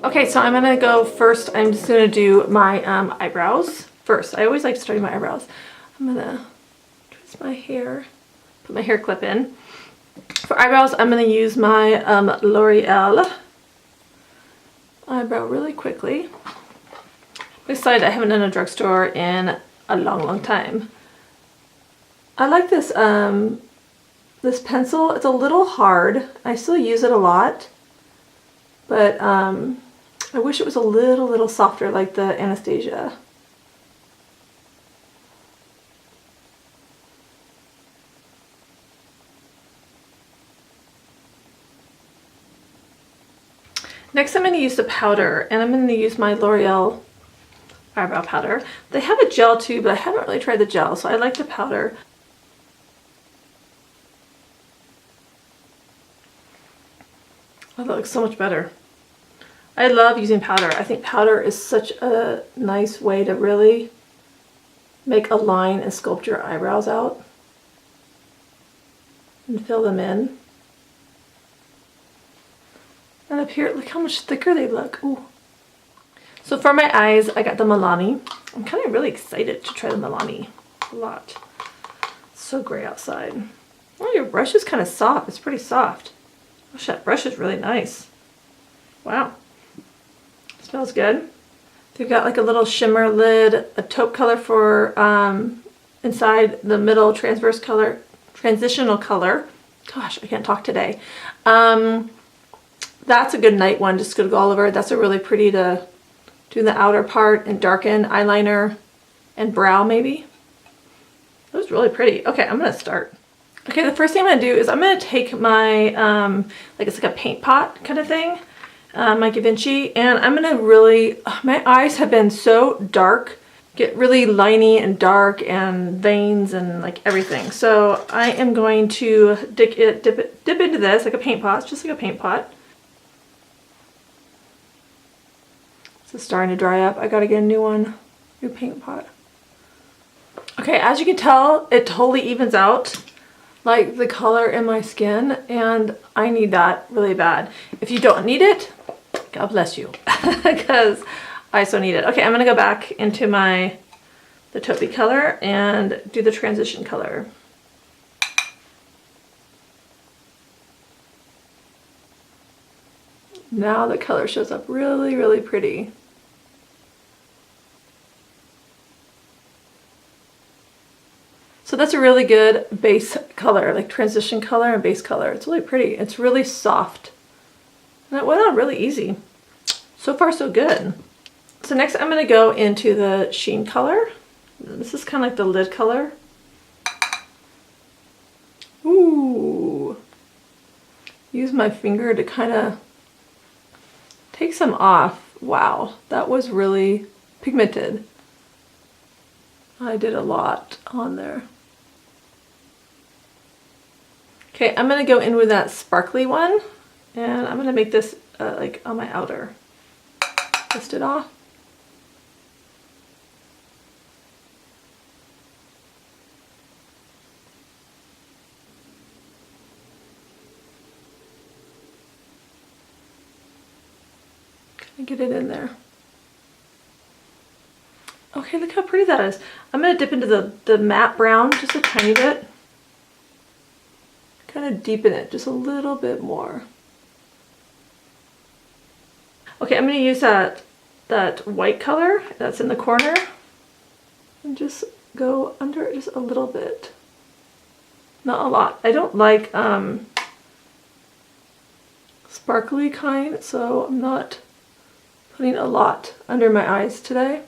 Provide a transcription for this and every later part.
Okay, so I'm gonna go first. I'm just gonna do my eyebrows first. I always like starting my eyebrows. I'm gonna twist my hair, put my hair clip in. For eyebrows, I'm gonna use my L'Oreal eyebrow really quickly. I'm excited. I haven't done a drugstore in a long time. I like this this pencil. It's a little hard. I still use it a lot, but I wish it was a little softer like the Anastasia. Next I'm going to use the powder, and I'm going to use my L'Oreal eyebrow powder. They have a gel too, but I haven't really tried the gel, so I like the powder. Oh, that looks so much better. I love using powder. I think powder is such a nice way to really make a line and sculpt your eyebrows out and fill them in. And up here, look how much thicker they look. Ooh. So for my eyes, I got the Milani. I'm kind of really excited to try the Milani a lot. It's so gray outside. Oh, your brush is kind of soft. It's pretty soft. Gosh, that brush is really nice. Wow. Smells good. They've got like a little shimmer lid, a taupe color for inside the middle transverse color, transitional color. Gosh, I can't talk today. That's a good night one, just to go all over. That's a really pretty to do the outer part and darken eyeliner and brow maybe. That was really pretty. Okay, I'm gonna start. Okay, the first thing I'm gonna do is I'm gonna take my, like it's like a paint pot kind of thing, my Givenchy, and I'm gonna really, my eyes have been so dark, get really liney and dark and veins and like everything. So I am going to dip into this like a paint pot, just like a paint pot. It's starting to dry up. I gotta get a new one, new paint pot. Okay, as you can tell, it totally evens out like the color in my skin, and I need that really bad. If you don't need it, God bless you, because I so need it. Okay, I'm gonna go back into the taupey color and do the transition color. Now the color shows up really pretty. So that's a really good base color, like transition color and base color. It's really pretty. It's really soft. And it went on really easy. So far so good. So next I'm going to go into the sheen color. This is kind of like the lid color. Ooh. Use my finger to kind of take some off. Wow, that was really pigmented. I did a lot on there. Okay, I'm gonna go in with that sparkly one, and I'm gonna make this like on my outer. Twist it off. Get it in there. Okay, look how pretty that is. I'm going to dip into the matte brown just a tiny bit. Kind of deepen it just a little bit more. Okay, I'm going to use that white color that's in the corner and just go under it just a little bit. Not a lot. I don't like sparkly kind, so I'm not putting a lot under my eyes today,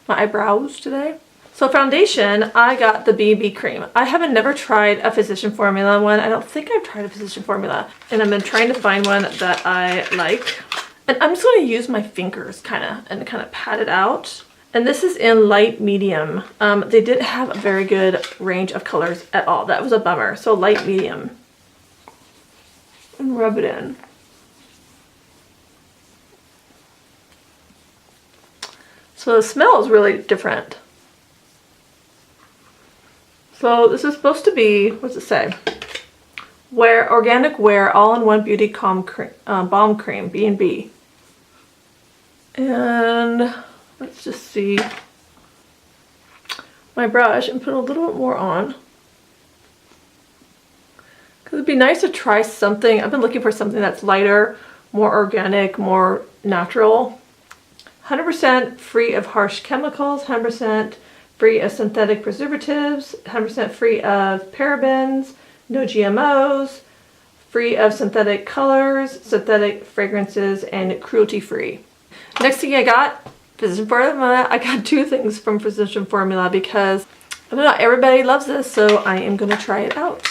my eyebrows today. So foundation, I got the BB cream. I haven't never tried a Physician Formula one. I don't think I've tried a Physician Formula, and I've been trying to find one that I like. And I'm just going to use my fingers kind of pat it out. And this is in light medium. They didn't have a very good range of colors at all. That was a bummer. So light medium. And rub it in. So the smell is really different. So this is supposed to be, what's it say? Organic Wear All-in-One Beauty Balm Cream, B&B. And let's just see my brush and put a little bit more on. Because it'd be nice to try something. I've been looking for something that's lighter, more organic, more natural. 100% free of harsh chemicals, 100% free of synthetic preservatives, 100% free of parabens, no GMOs, free of synthetic colors, synthetic fragrances, and cruelty-free. Next thing I got, Physician Formula. I got 2 things from Physician Formula because, I don't know, everybody loves this, so I am going to try it out.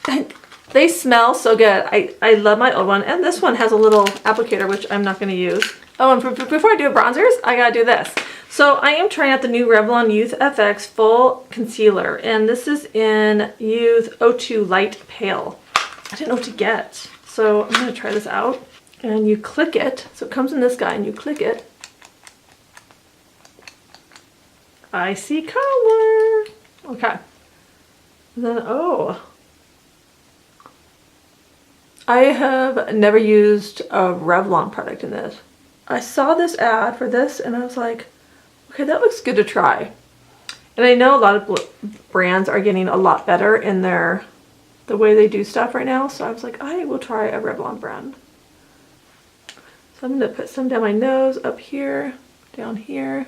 And they smell so good. I love my old one, and this one has a little applicator, which I'm not going to use. Oh, and before I do bronzers, I gotta do this. So I am trying out the new Revlon Youth FX Full Concealer, and this is in Youth 02 Light Pale. I didn't know what to get, so I'm gonna try this out. And you click it, so it comes in this guy, and you click it. I see color. Okay. And then, oh. I have never used a Revlon product in this. I saw this ad for this and I was like, okay, that looks good to try. And I know a lot of brands are getting a lot better in the way they do stuff right now. So I was like, I will try a Revlon brand. So I'm going to put some down my nose, up here, down here.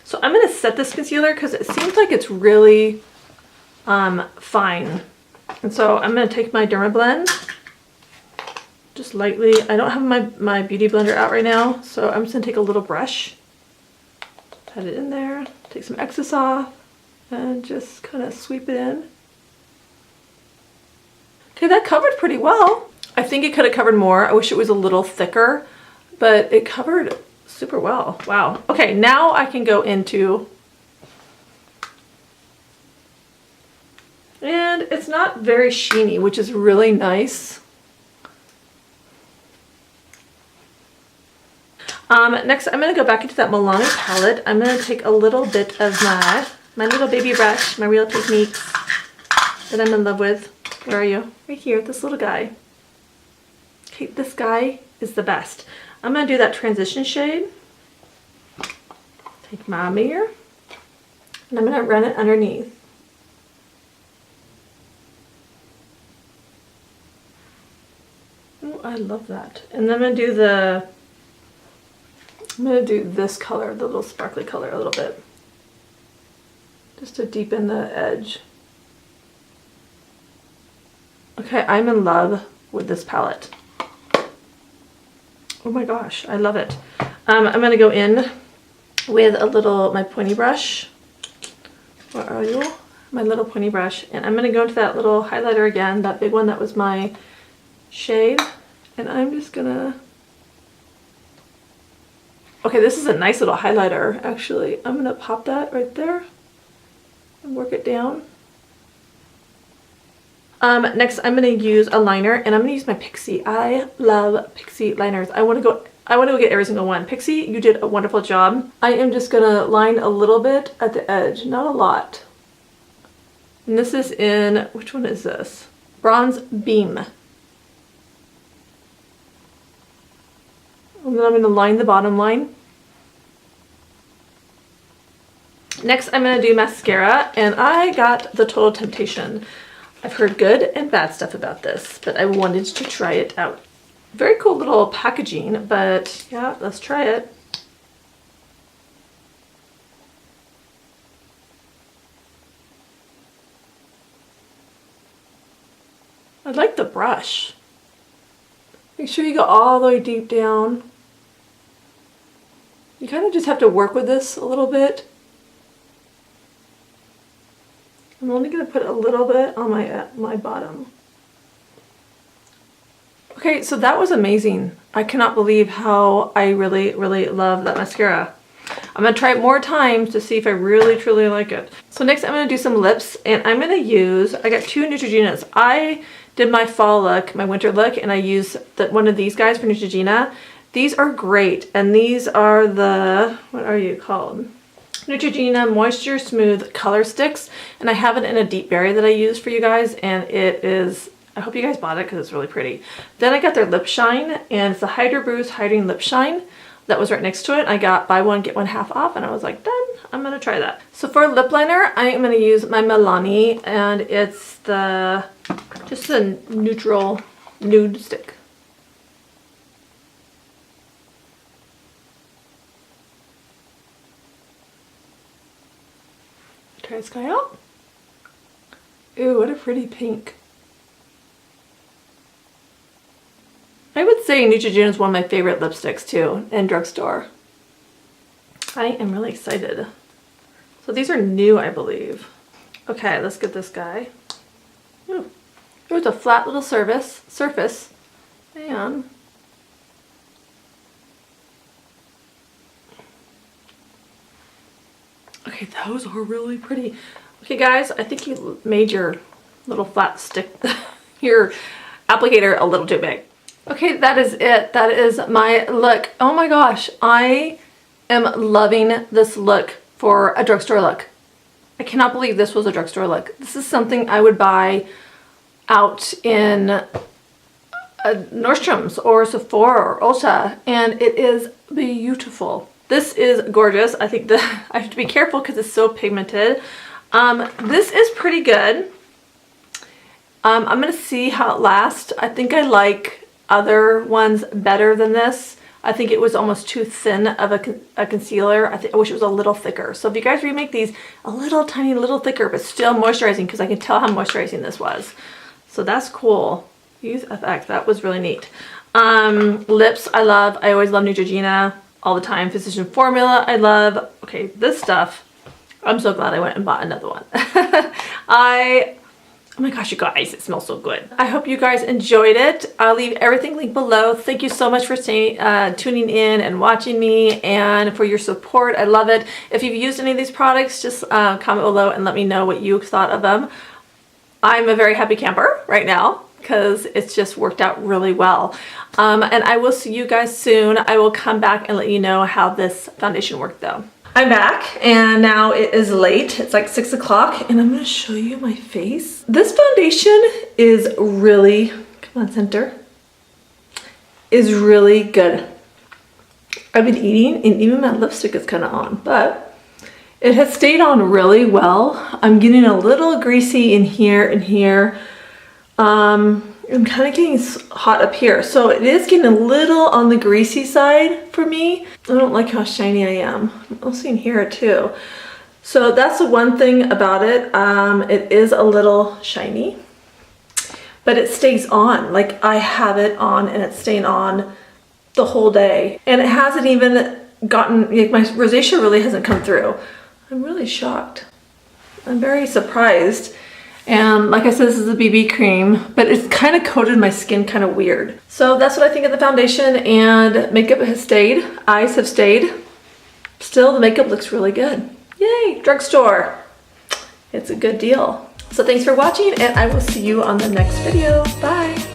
So I'm going to set this concealer because it seems like it's really fine. And so I'm going to take my Dermablend. Just lightly. I don't have my beauty blender out right now, so I'm just going to take a little brush, pat it in there, take some excess off, and just kind of sweep it in. Okay, that covered pretty well. I think it could have covered more. I wish it was a little thicker, but it covered super well. Wow. Okay, now I can go into, and it's not very sheeny, which is really nice. Next, I'm going to go back into that Milani palette. I'm going to take a little bit of my little baby brush, my Real Techniques that I'm in love with. Where are you? Right here, this little guy. Okay, this guy is the best. I'm going to do that transition shade. Take my mirror, and I'm going to run it underneath. Oh, I love that. And then I'm going to do this color, the little sparkly color a little bit, just to deepen the edge. Okay, I'm in love with this palette. Oh my gosh, I love it. I'm going to go in with my pointy brush. Where are you? My little pointy brush. And I'm going to go into that little highlighter again, that big one that was my shade. And I'm just going to... Okay, this is a nice little highlighter, actually. I'm going to pop that right there and work it down. Next, I'm going to use a liner, and I'm going to use my PIXI. I love PIXI liners. I want to go get every single one. PIXI, you did a wonderful job. I am just going to line a little bit at the edge, not a lot. And this is in, which one is this? Bronze Beam. And then I'm going to line the bottom line. Next, I'm going to do mascara, and I got the Total Temptation. I've heard good and bad stuff about this, but I wanted to try it out. Very cool little packaging, but yeah, let's try it. I like the brush. Make sure you go all the way deep down. You kind of just have to work with this a little bit. I'm only going to put a little bit on my bottom. Okay, so that was amazing. I cannot believe how I really, really love that mascara. I'm going to try it more times to see if I really, truly like it. So next I'm going to do some lips, and I'm going to use, I got 2 Neutrogenas. I did my fall look, my winter look, and I used one of these guys for Neutrogena. These are great, and these are the, what are you called? Neutrogena Moisture Smooth Color Sticks, and I have it in a deep berry that I use for you guys, and it is I hope you guys bought it because it's really pretty. Then I got their lip shine, and it's the Hydro Bruise Hydrogen Lip Shine. That was right next to it. I got buy one, get one half off, and I was like, done. I'm gonna try that. So for lip liner, I am gonna use my MILANI, and it's just a neutral nude stick. Try this guy out. Ooh, what a pretty pink. I would say Neutrogena is one of my favorite lipsticks too in Drugstore. I am really excited. So these are new, I believe. Okay, let's get this guy. Ooh. It was a flat little surface, and okay, those are really pretty. Okay guys, I think you made your little flat stick, your applicator a little too big. Okay, that is it. That is my look. Oh my gosh, I am loving this look for a drugstore look. I cannot believe this was a drugstore look. This is something I would buy out in Nordstrom's or Sephora or Ulta, and it is beautiful. This is gorgeous. I think that I have to be careful because it's so pigmented. This is pretty good. I'm gonna see how it lasts. I think I like other ones better than this. I think it was almost too thin of a concealer. I wish it was a little thicker. So if you guys remake these a little tiny little thicker but still moisturizing, because I can tell how moisturizing this was. So that's cool. Use FX, that was really neat. Lips, I love. I always love Neutrogena all the time. Physician Formula, I love. Okay, this stuff, I'm so glad I went and bought another one. Oh my gosh, you guys, it smells so good. I hope you guys enjoyed it. I'll leave everything linked below. Thank you so much for tuning in and watching me, and for your support. I love it. If you've used any of these products, just comment below and let me know what you thought of them. I'm a very happy camper right now because it's just worked out really well. And I will see you guys soon. I will come back and let you know how this foundation worked though. I'm back and now it is late. It's like 6 o'clock and I'm going to show you my face. This foundation is really, come on center, is really good. I've been eating and even my lipstick is kind of on, but it has stayed on really well. I'm getting a little greasy in here and here. I'm kind of getting hot up here. So it is getting a little on the greasy side for me. I don't like how shiny I am. I'm also in here too. So that's the one thing about it. It is a little shiny, but it stays on. Like I have it on and it's staying on the whole day. And it hasn't even gotten, like my rosacea really hasn't come through. I'm really shocked. I'm very surprised. And like I said, this is a BB cream, but it's kind of coated my skin kind of weird. So that's what I think of the foundation, and makeup has stayed. Eyes have stayed. Still, the makeup looks really good. Yay, drugstore. It's a good deal. So thanks for watching, and I will see you on the next video. Bye.